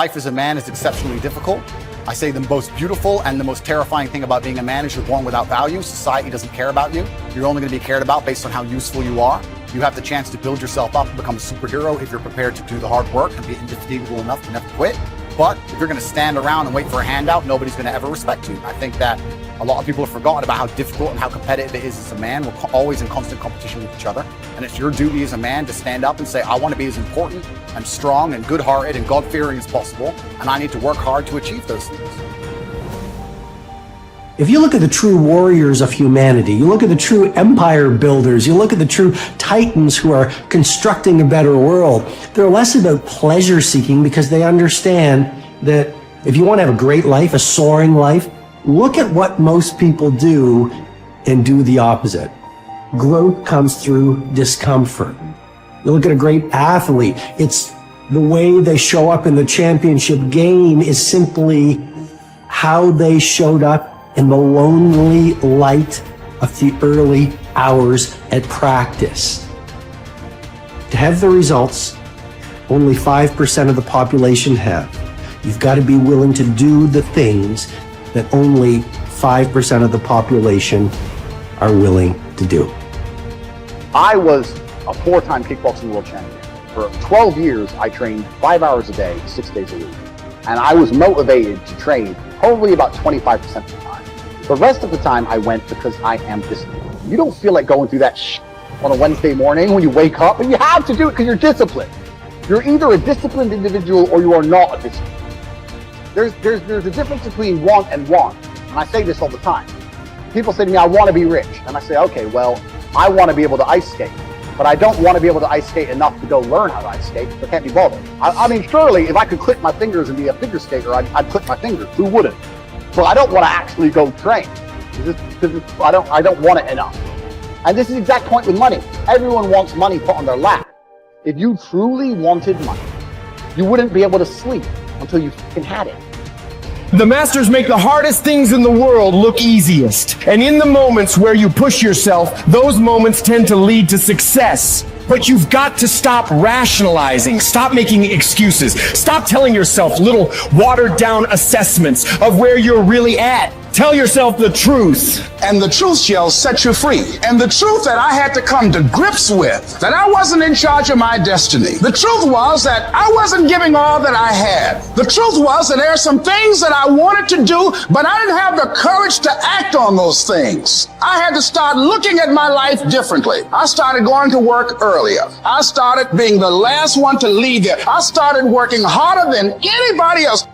Life as a man is exceptionally difficult. I say the most beautiful and the most terrifying thing about being a man is you're born without value. Society doesn't care about you. You're only going to be cared about based on how useful you are. You have the chance to build yourself up and become a superhero if you're prepared to do the hard work and be indefatigable enough to never quit. But if you're going to stand around and wait for a handout, nobody's going to ever respect you. I think that a lot of people have forgotten about how difficult and how competitive it is as a man. We're always in constant competition with each other. And it's your duty as a man to stand up and say, I want to be as important and strong and good-hearted and God-fearing as possible. And I need to work hard to achieve those things. If you look at the true warriors of humanity, you look at the true empire builders, you look at the true titans who are constructing a better world, they're less about pleasure seeking because they understand that if you want to have a great life, a soaring life, look at what most people do and do the opposite. Growth comes through discomfort. You look at a great athlete, it's the way they show up in the championship game is simply how they showed up in the lonely light of the early hours at practice. To have the results only 5% of the population have, you've got to be willing to do the things that only 5% of the population are willing to do. I was a 4-time kickboxing world champion. For 12 years, I trained 5 hours a day, 6 days a week. And I was motivated to train probably about 25% of the time. The rest of the time I went because I am disciplined. You don't feel like going through that on a Wednesday morning when you wake up, and you have to do it because you're disciplined. You're either a disciplined individual or you are not a disciplined. There's a difference between want and want. And I say this all the time. People say to me, I want to be rich. And I say, okay, well, I want to be able to ice skate. But I don't want to be able to ice skate enough to go learn how to ice skate. I can't be bothered. I mean, surely if I could click my fingers and be a figure skater, I'd click my fingers. Who wouldn't? But I don't want to actually go train because I don't want it enough. And this is the exact point with money. Everyone wants money put on their lap. If you truly wanted money, you wouldn't be able to sleep until you fucking had it. The masters make the hardest things in the world look easiest. And in the moments where you push yourself, those moments tend to lead to success. But you've got to stop rationalizing, stop making excuses, stop telling yourself little watered down assessments of where you're really at. Tell yourself the truth. And the truth shall set you free. And the truth that I had to come to grips with, that I wasn't in charge of my destiny. The truth was that I wasn't giving all that I had. The truth was that there are some things that I wanted to do, but I didn't have the courage to act on those things. I had to start looking at my life differently. I started going to work earlier. I started being the last one to leave there. I started working harder than anybody else.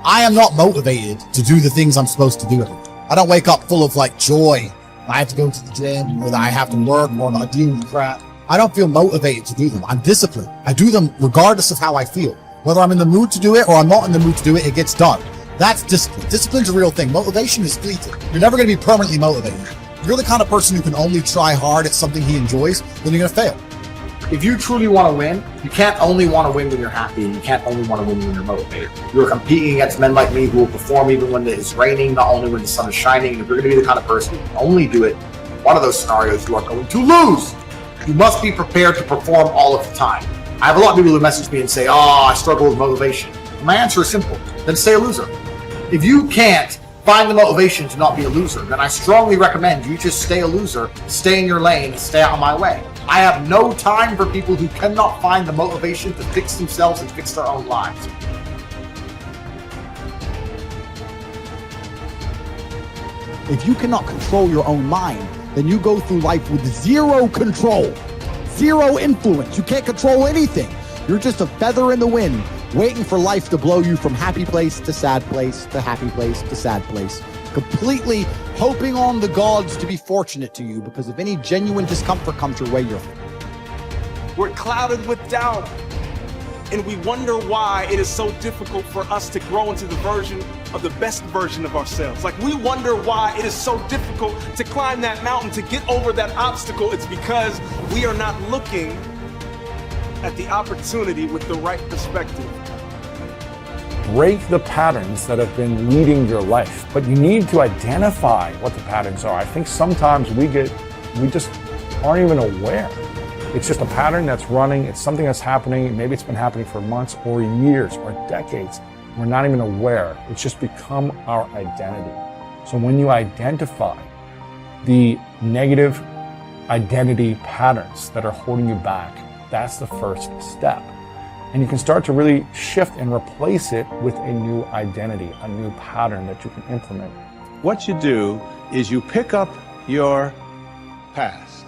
I am not motivated to do the things I'm supposed to do. I don't wake up full of joy. I have to go to the gym, or that I have to work, or I deal with crap. I don't feel motivated to do them. I'm disciplined. I do them regardless of how I feel. Whether I'm in the mood to do it or I'm not in the mood to do it, it gets done. That's discipline. Discipline's a real thing. Motivation is fleeting. You're never going to be permanently motivated. If you're the kind of person who can only try hard at something he enjoys, then you're going to fail. If you truly want to win, you can't only want to win when you're happy, and you can't only want to win when you're motivated. You're competing against men like me who will perform even when it's raining, not only when the sun is shining. And if you're going to be the kind of person who can only do it, one of those scenarios you are going to lose. You must be prepared to perform all of the time. I have a lot of people who message me and say, I struggle with motivation. My answer is simple. Then stay a loser. If you can't find the motivation to not be a loser, then I strongly recommend you just stay a loser, stay in your lane, and stay out of my way. I have no time for people who cannot find the motivation to fix themselves and fix their own lives. If you cannot control your own mind, then you go through life with zero control, zero influence. You can't control anything. You're just a feather in the wind, waiting for life to blow you from happy place to sad place to happy place to sad place, completely hoping on the gods to be fortunate to you, because if any genuine discomfort comes your way, we're clouded with doubt, and we wonder why it is so difficult for us to grow into the best version of ourselves. We wonder why it is so difficult to climb that mountain, to get over that obstacle. It's because we are not looking at the opportunity with the right perspective. Break the patterns that have been leading your life, but you need to identify what the patterns are. I think sometimes we just aren't even aware It's just a pattern that's running. It's something that's happening. Maybe it's been happening for months or years or decades. We're not even aware. It's just become our identity. So when you identify the negative identity patterns that are holding you back, that's the first step. And you can start to really shift and replace it with a new identity, a new pattern that you can implement. What you do is you pick up your past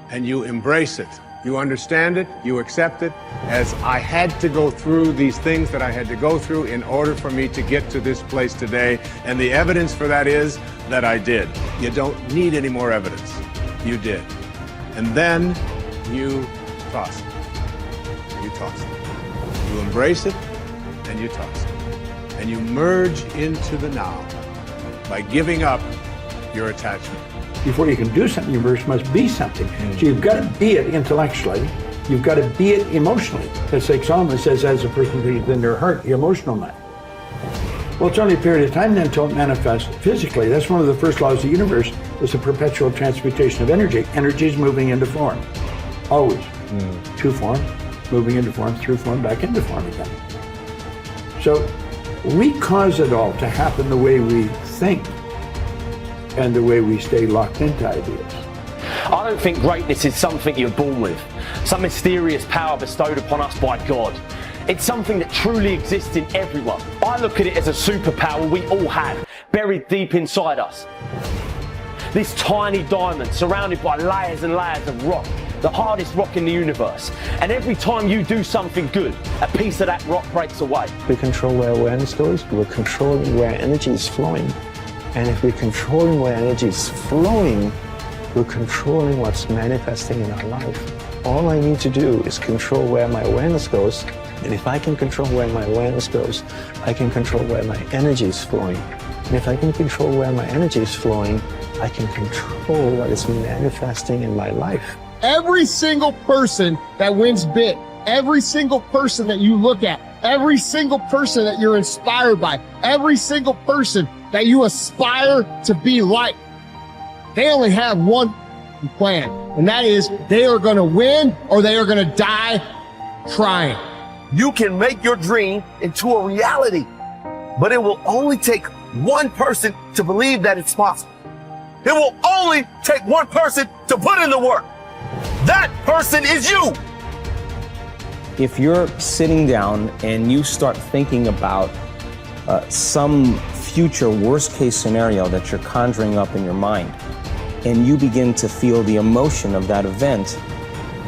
and you embrace it. You understand it, you accept it, as I had to go through these things that I had to go through in order for me to get to this place today. And the evidence for that is that I did. You don't need any more evidence. You did. And then you toss it. You toss it. You embrace it and you toss it. And you merge into the now by giving up your attachment. Before you can do something, you first must be something. So you've got to be it intellectually. You've got to be it emotionally. It's like Solomon says, as a person believes in their heart, the emotional man. Well, it's only a period of time then until it manifests physically. That's one of the first laws of the universe, is the perpetual transmutation of energy. Energy is moving into form, always. To form, moving into form, through form, back into form again. So we cause it all to happen the way we think and the way we stay locked into ideas. I don't think greatness is something you're born with, some mysterious power bestowed upon us by God. It's something that truly exists in everyone. I look at it as a superpower we all have, buried deep inside us. This tiny diamond surrounded by layers and layers of rock, the hardest rock in the universe. And every time you do something good, a piece of that rock breaks away. We control where awareness goes, we're controlling where energy is flowing. And if we're controlling where energy is flowing, we're controlling what's manifesting in our life. All I need to do is control where my awareness goes. And if I can control where my awareness goes, I can control where my energy is flowing. And if I can control where my energy is flowing, I can control what is manifesting in my life. Every single person that wins big, every single person that you look at, every single person that you're inspired by, every single person that you aspire to be like, they only have one plan, and that is they are going to win or they are going to die trying. You can make your dream into a reality, but it will only take one person to believe that it's possible. It will only take one person to put in the work. That person is you. If you're sitting down and you start thinking about some future worst case scenario that you're conjuring up in your mind, and you begin to feel the emotion of that event,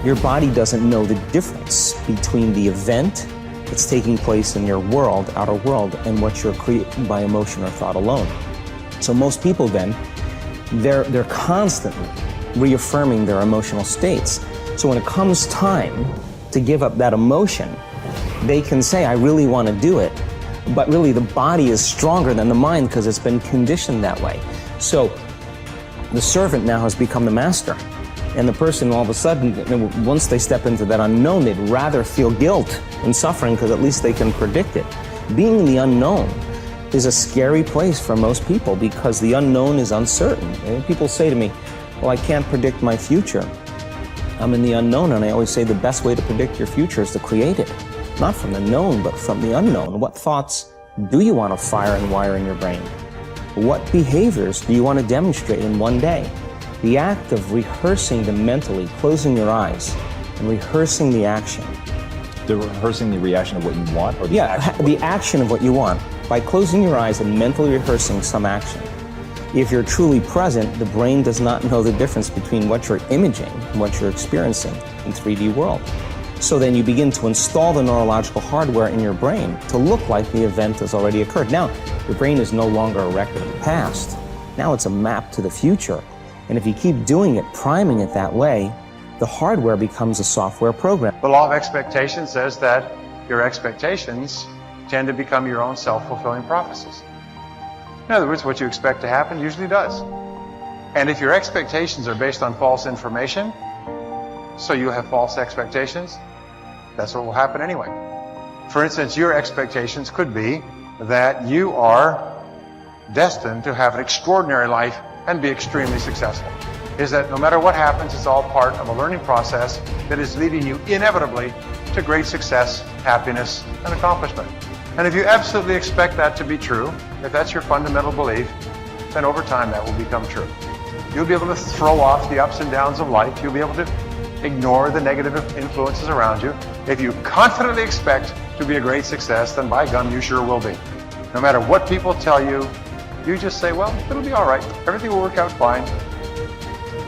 your body doesn't know the difference between the event that's taking place in your world, outer world, and what you're creating by emotion or thought alone. So most people then, they're constantly reaffirming their emotional states. So when it comes time to give up that emotion, they can say, I really want to do it. But really the body is stronger than the mind because it's been conditioned that way. So the servant now has become the master. And the person all of a sudden, once they step into that unknown, they'd rather feel guilt and suffering because at least they can predict it. Being in the unknown is a scary place for most people because the unknown is uncertain. And people say to me, well, I can't predict my future. I'm in the unknown, and I always say the best way to predict your future is to create it. Not from the known, but from the unknown. What thoughts do you want to fire and wire in your brain? What behaviors do you want to demonstrate in one day? The act of rehearsing them mentally, closing your eyes, and rehearsing the action. Rehearsing the reaction of what you want? Or the action? The action of what you want. By closing your eyes and mentally rehearsing some action. If you're truly present, the brain does not know the difference between what you're imaging and what you're experiencing in 3D world. So then you begin to install the neurological hardware in your brain to look like the event has already occurred. Now, your brain is no longer a record of the past. Now it's a map to the future. And if you keep doing it, priming it that way, the hardware becomes a software program. The law of expectation says that your expectations tend to become your own self-fulfilling prophecies. In other words, what you expect to happen usually does. And if your expectations are based on false information, so you have false expectations, that's what will happen anyway. For instance, your expectations could be that you are destined to have an extraordinary life and be extremely successful. is that no matter what happens, it's all part of a learning process that is leading you inevitably to great success, happiness, and accomplishment. And if you absolutely expect that to be true, if that's your fundamental belief, then over time that will become true. You'll be able to throw off the ups and downs of life. You'll be able to ignore the negative influences around you. If you confidently expect to be a great success, then by gum, you sure will be. No matter what people tell you, you just say, well, it'll be all right. Everything will work out fine.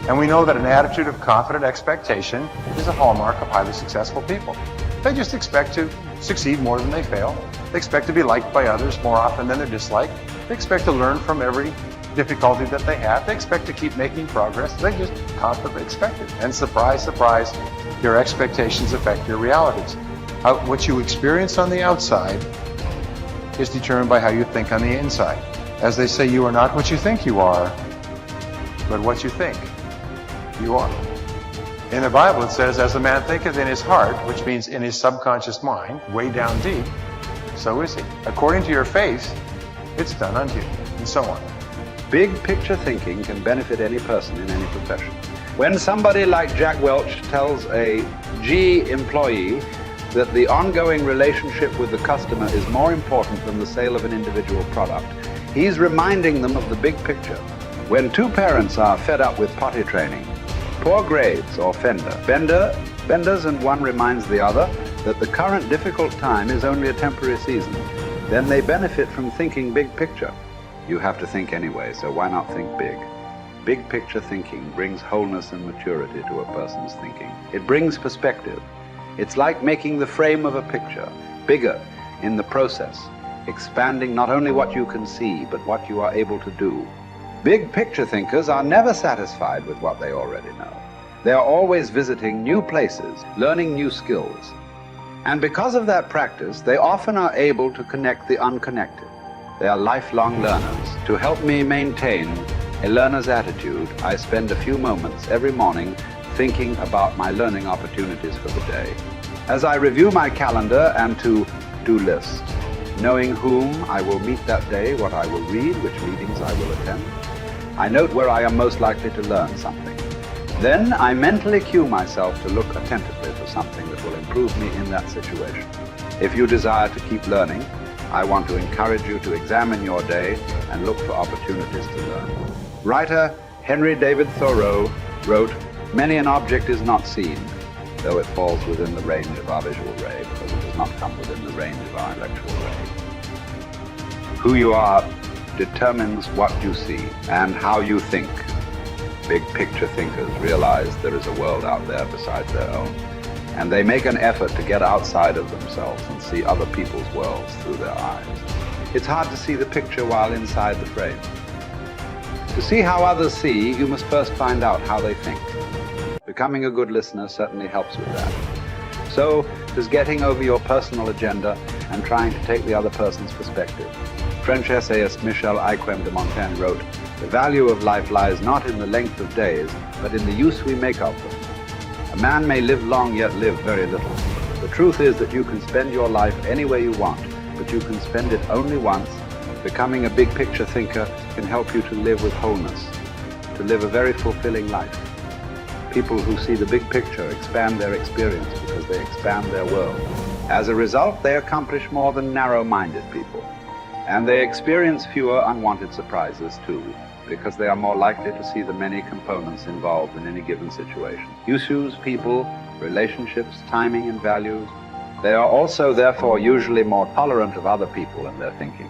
And we know that an attitude of confident expectation is a hallmark of highly successful people. They just expect to succeed more than they fail. They expect to be liked by others more often than they're disliked. They expect to learn from every difficulty that they have. They expect to keep making progress. They just confidently expect it. And surprise, surprise, your expectations affect your realities. What you experience on the outside is determined by how you think on the inside. As they say, you are not what you think you are, but what you think you are. In the Bible it says, as a man thinketh in his heart, which means in his subconscious mind, way down deep, so is he. According to your faith, it's done unto you, and so on. Big picture thinking can benefit any person in any profession. When somebody like Jack Welch tells a G employee that the ongoing relationship with the customer is more important than the sale of an individual product, he's reminding them of the big picture. When two parents are fed up with potty training, poor grades or benders, and one reminds the other that the current difficult time is only a temporary season, then they benefit from thinking big picture. You have to think anyway, so why not think big? Big picture thinking brings wholeness and maturity to a person's thinking. It brings perspective. It's like making the frame of a picture bigger in the process, expanding not only what you can see, but what you are able to do. Big picture thinkers are never satisfied with what they already know. They are always visiting new places, learning new skills. And because of that practice, they often are able to connect the unconnected. They are lifelong learners. To help me maintain a learner's attitude, I spend a few moments every morning thinking about my learning opportunities for the day. As I review my calendar and to-do list, knowing whom I will meet that day, what I will read, which meetings I will attend, I note where I am most likely to learn something. Then I mentally cue myself to look attentively for something that will improve me in that situation. If you desire to keep learning, I want to encourage you to examine your day and look for opportunities to learn. Writer Henry David Thoreau wrote, "Many an object is not seen, though it falls within the range of our visual ray, because it does not come within the range of our intellectual ray." Who you are determines what you see and how you think. Big picture thinkers realize there is a world out there besides their own, and they make an effort to get outside of themselves and see other people's worlds through their eyes. It's hard to see the picture while inside the frame. To see how others see, you must first find out how they think. Becoming a good listener certainly helps with that. So does getting over your personal agenda and trying to take the other person's perspective. French essayist Michel Ayquem de Montaigne wrote, "The value of life lies not in the length of days, but in the use we make of them." A man may live long yet live very little. The truth is that you can spend your life any way you want, but you can spend it only once. Becoming a big picture thinker can help you to live with wholeness, to live a very fulfilling life. People who see the big picture expand their experience because they expand their world. As a result, they accomplish more than narrow-minded people. And they experience fewer unwanted surprises too, because they are more likely to see the many components involved in any given situation. Issues, people, relationships, timing, and values. They are also, therefore, usually more tolerant of other people and their thinking.